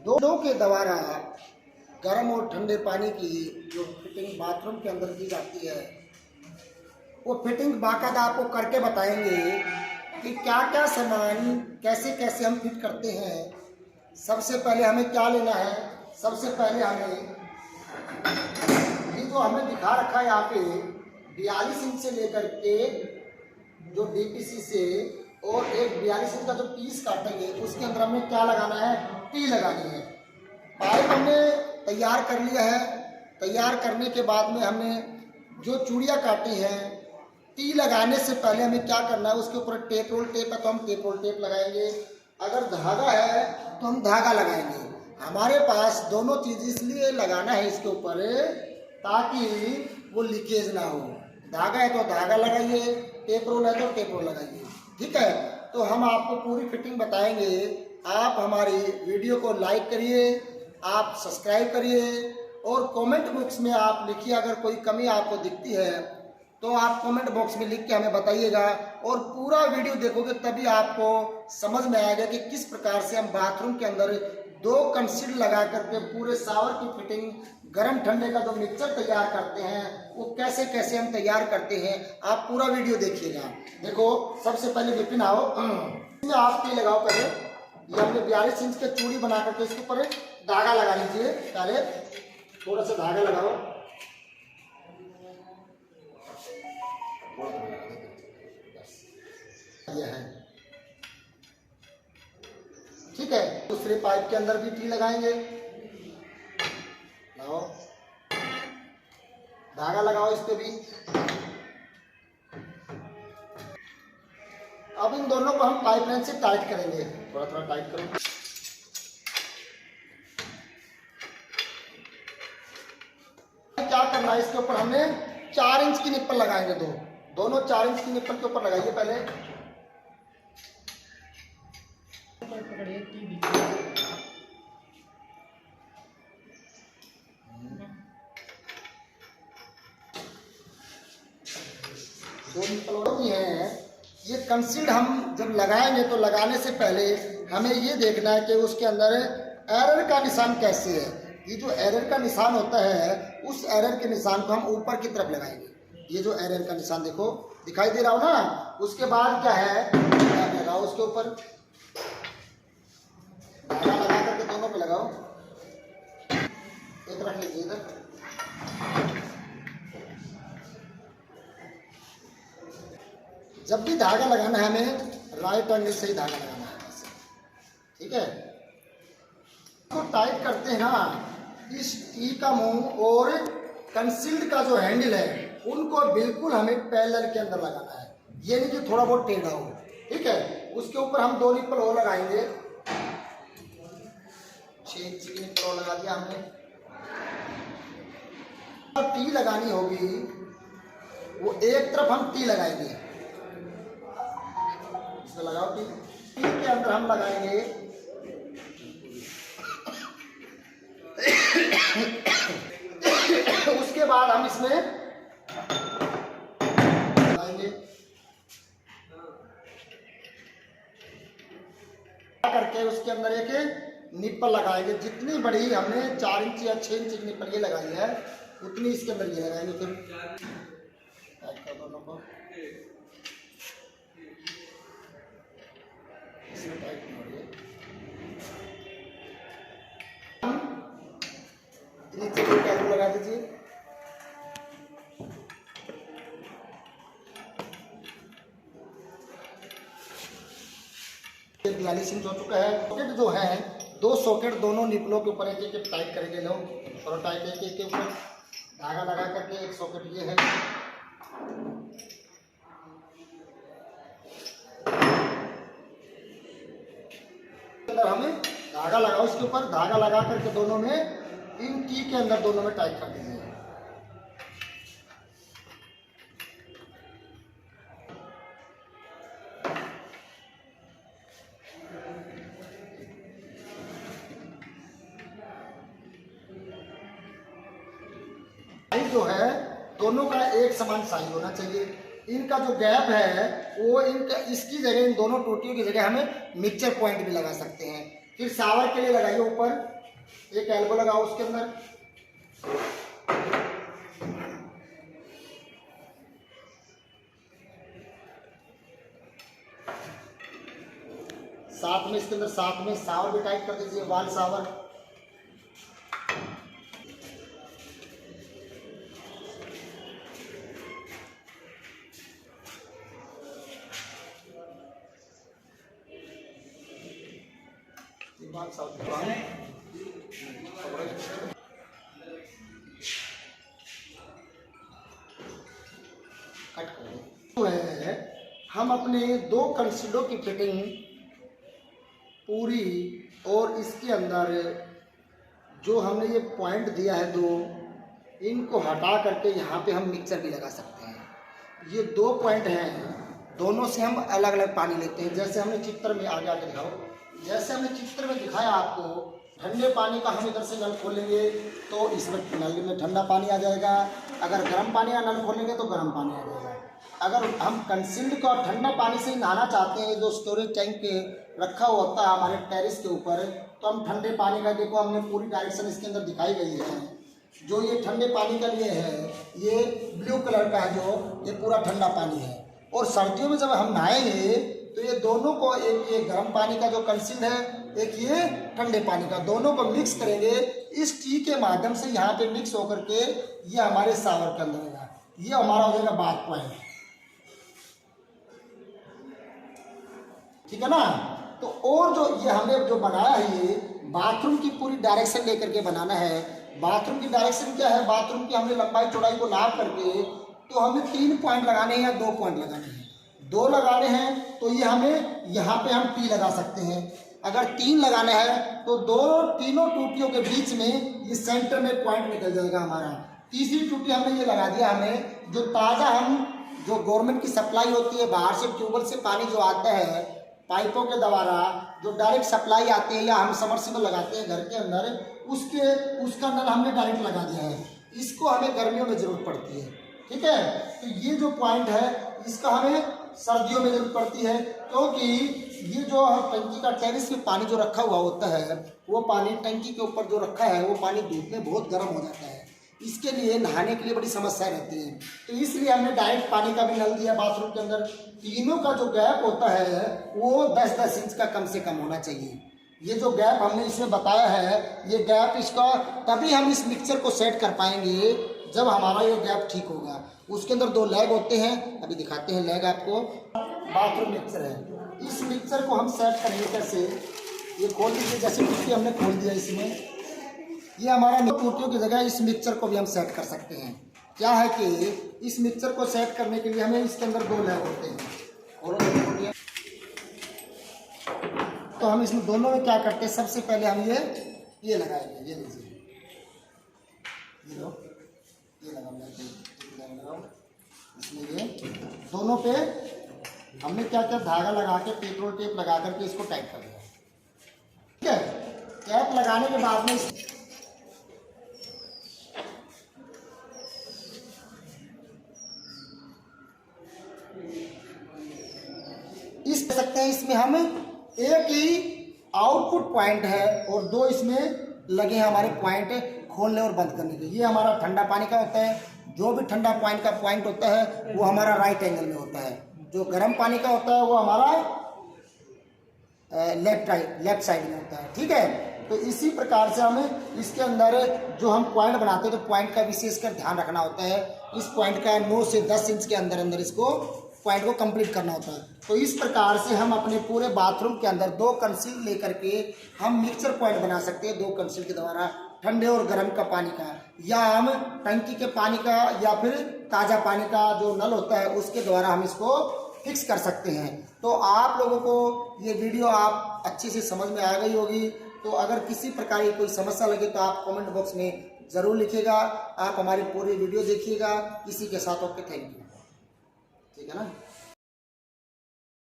दोनों के द्वारा गर्म और ठंडे पानी की जो फिटिंग बाथरूम के अंदर की जाती है, वो फिटिंग बाकायदा आपको करके बताएंगे कि क्या क्या सामान कैसे कैसे हम फिट करते हैं। सबसे पहले हमें क्या लेना है, सबसे पहले हमें ये जो हमें दिखा रखा है यहाँ पे 42 इंच से लेकर के जो डीपीसी से और एक 42 इंच का जो पीस काटेंगे उसके अंदर हमें क्या लगाना है, टी लगानी है। पाइप हमने तैयार कर लिया है। तैयार करने के बाद में हमने जो चूड़ियाँ काटी हैं, टी लगाने से पहले हमें क्या करना है, उसके ऊपर टेप रोल टेप है तो हम टेप रोल टेप लगाएंगे। अगर धागा है तो हम धागा लगाएंगे। हमारे पास दोनों चीज़ इसलिए लगाना है इसके ऊपर ताकि वो लीकेज ना हो। धागा है तो धागा लगाइए, टेप रोल है तो टेप रोल लगाइए। ठीक है, तो हम आपको पूरी फिटिंग बताएंगे। आप हमारी वीडियो को लाइक करिए, आप सब्सक्राइब करिए और कमेंट बॉक्स में आप लिखिए। अगर कोई कमी आपको दिखती है तो आप कमेंट बॉक्स में लिख के हमें बताइएगा और पूरा वीडियो देखोगे तभी आपको समझ में आएगा कि किस प्रकार से हम बाथरूम के अंदर 2 कंसील लगा करके पूरे शावर की फिटिंग गर्म ठंडे का जो मिक्सचर तैयार करते हैं वो कैसे कैसे हम तैयार करते हैं। आप पूरा वीडियो देखिएगा। देखो, सबसे पहले विपिन आओ, इसमें आप टी लगाओ। पहले ये हमने 42 इंच के चूड़ी बना करके इसके ऊपर धागा लगा लीजिए। पहले थोड़ा सा धागा लगाओ, ये है। ठीक है, दूसरे पाइप के अंदर भी टी लगाएंगे। लगाओ, धागा लगाओ इस पे भी। अब इन दोनों को हम पाइप लाइन से टाइट करेंगे। थोड़ा थोड़ा टाइट करो। क्या करना है, इसके ऊपर हमने 4 इंच की निप्पल लगाएंगे। दोनों 4 इंच की निप्पल के ऊपर लगाइए। पहले दो निप्पल होती हैं। ये कंसील्ड हम जब लगाएंगे तो लगाने से पहले हमें ये देखना है कि उसके अंदर एरर का निशान कैसे है। ये जो एरर का निशान होता है उस एरर के निशान को हम ऊपर की तरफ लगाएंगे। ये जो एरर का निशान देखो दिखाई दे रहा हो ना, उसके बाद क्या है, लगाओ उसके ऊपर धागा लगा करके दोनों पे लगाओ। एक रख लीजिए इधर। जब भी धागा लगाना है हमें राइट एंगल से ही धागा लगाना है। ठीक है, तो टाइट करते हैं ना, इस टी का मुंह और कंसील्ड का जो हैंडल है उनको बिल्कुल हमें पैरेलल के अंदर लगाना है। ये नहीं कि थोड़ा बहुत टेढ़ा हो। ठीक है, उसके ऊपर हम 2 निप्पल और लगाएंगे। 6 इंच की निप्पल और लगा दिया हमने। टी लगानी होगी वो एक तरफ हम टी लगाएंगे। इसमें लगाओ टी। टी के अंदर हम लगाएंगे उसके बाद हम इसमें लगाएंगे करके उसके अंदर एक निप्पल लगाएंगे। जितनी बड़ी हमने 4 इंच या 6 इंच की निप्पल ये लगाई है उतनी इसके अंदर ये लगाएंगे। फिर टाइट कर दोनों को। इसमें टाइट नहीं हो रही है। नीचे भी कैप लगा दीजिए। ये 42 इंच हो चुका है। सॉकेट जो है 2 सॉकेट दोनों निपलों के ऊपर एक एक टाइट करेंगे। लो थोड़ा टाइट एक एक के ऊपर धागा लगा करके एक सॉकेट ये है। अंदर हमें धागा लगाओ, इसके ऊपर धागा लगा करके दोनों में इन टी के अंदर दोनों में टाइट कर दीजिए। साइज जो है दोनों का एक समान साइज होना चाहिए। इनका जो गैप है वो इनका इसकी जगह इन दोनों टोटियों की जगह हमें मिक्सचर पॉइंट भी लगा सकते हैं। फिर शावर के लिए लगाइए ऊपर एक एल्बो लगाओ उसके अंदर। साथ में इसके अंदर साथ में शावर भी टाइट कर दीजिए, वाल शावर। कट कर हम अपने 2 कंसीलों की फिटिंग पूरी, और इसके अंदर जो हमने ये पॉइंट दिया है 2, इनको हटा करके यहाँ पे हम मिक्सर भी लगा सकते हैं। ये 2 पॉइंट हैं, दोनों से हम अलग अलग पानी लेते हैं। जैसे हमने चित्र में आगे आके दिखाओ, जैसे हमने चित्र में दिखाया आपको, ठंडे पानी का हम इधर से नल खोलेंगे तो इसमें नल में ठंडा पानी आ जाएगा। अगर गर्म पानी का नल खोलेंगे तो गर्म पानी आ जाएगा। अगर हम कंसील्ड को ठंडा पानी से नहाना चाहते हैं, जो स्टोरेज टैंक पे रखा हुआ होता है हमारे टेरिस के ऊपर, तो हम ठंडे पानी का, देखो हमने पूरी डायरेक्शन इसके अंदर दिखाई गई है। जो ये ठंडे पानी का लिए है, ये ब्लू कलर का है, जो ये पूरा ठंडा पानी है। और सर्दियों में जब हम नहाएंगे तो ये दोनों को, एक ये गर्म पानी का जो कंसील्ड है, एक ये ठंडे पानी का, दोनों को मिक्स करेंगे इस टी के माध्यम से। यहाँ पे मिक्स होकर के ये हमारे शावर के अंदर होगा। ये हमारा हो जाएगा बाथ पॉइंट, ठीक है ना। तो और जो ये हमने जो बनाया है, ये बाथरूम की पूरी डायरेक्शन लेकर के बनाना है। बाथरूम की डायरेक्शन क्या है, बाथरूम की हमने लंबाई चौड़ाई को नाप करके, तो हमें 3 पॉइंट लगाने हैं या 2 पॉइंट लगाने हैं। 2 लगाने हैं तो ये हमें यहाँ पे हम टी लगा सकते हैं। अगर 3 लगाना है तो तीनों टूटियों के बीच में ये सेंटर में पॉइंट निकल जाएगा हमारा। तीसरी टूटी हमने ये लगा दिया, हमें जो ताज़ा हम जो गवर्नमेंट की सप्लाई होती है, बाहर से ट्यूबवेल से पानी जो आता है पाइपों के द्वारा, जो डायरेक्ट सप्लाई आती है, या हम समरसिबल लगाते हैं घर के अंदर, उसका नल हमने डायरेक्ट लगा दिया है। इसको हमें गर्मियों में ज़रूरत पड़ती है, ठीक है। तो ये जो पॉइंट है, इसका हमें सर्दियों में जरूरत पड़ती है, क्योंकि ये जो टंकी का टेरिस में पानी जो रखा हुआ होता है, वो पानी टंकी के ऊपर जो रखा है, वो पानी धूप में बहुत गर्म हो जाता है। इसके लिए नहाने के लिए बड़ी समस्या रहती है। तो इसलिए हमने डायरेक्ट पानी का भी नल दिया बाथरूम के अंदर। तीनों का जो गैप होता है वो 10-10 इंच का कम से कम होना चाहिए। ये जो गैप हमने इसमें बताया है, ये गैप इसका, तभी हम इस मिक्सचर को सेट कर पाएंगे जब हमारा ये गैप ठीक होगा। उसके अंदर 2 लेग होते हैं, अभी दिखाते हैं लेग आपको। बाथरूम मिक्सचर है, इस मिक्सचर को हम सेट करेंगे कैसे, ये खोल लीजिए। जैसे टूटी हमने खोल दिया, इसमें ये हमारा टूटियों की जगह इस मिक्सचर को भी हम सेट कर सकते हैं। क्या है कि इस मिक्सचर को सेट करने के लिए हमें इसके अंदर 2 लेग होते हैं। तो हम इसमें दोनों में क्या करते हैं, सबसे पहले हम ये लगाएंगे। ये लीजिए, ये लो, ये लगाओ। इसमें ये दोनों पे हमने क्या क्या धागा लगा के, पेट्रोल टेप लगा करके इसको टाइट कर दिया, ठीक है। कैप लगाने के बाद में इस सकते हैं, इसमें हम एक ही आउटपुट पॉइंट है और 2 इसमें लगे हैं हमारे पॉइंट खोलने और बंद करने के। ये हमारा ठंडा पानी का होता है। जो भी ठंडा पानी का पॉइंट होता है वो हमारा राइट एंगल में होता है। जो गर्म पानी का होता है वो हमारा लेफ्ट साइड में होता है, ठीक है। तो इसी प्रकार से हमें इसके अंदर जो हम पॉइंट बनाते हैं, तो पॉइंट का विशेषकर ध्यान रखना होता है। इस पॉइंट का 9 से 10 इंच के अंदर अंदर इसको पॉइंट को कंप्लीट करना होता है। तो इस प्रकार से हम अपने पूरे बाथरूम के अंदर 2 कंसील लेकर के हम मिक्सचर पॉइंट बना सकते हैं। 2 कंसील के द्वारा ठंडे और गर्म का पानी का, या हम टंकी के पानी का, या फिर ताज़ा पानी का जो नल होता है उसके द्वारा हम इसको फिक्स कर सकते हैं। तो आप लोगों को ये वीडियो आप अच्छे से समझ में आ गई होगी। तो अगर किसी प्रकार की कोई समस्या लगे तो आप कमेंट बॉक्स में ज़रूर लिखिएगा। आप हमारी पूरी वीडियो देखिएगा। इसी के साथ ओके, थैंक यू, ठीक है ना।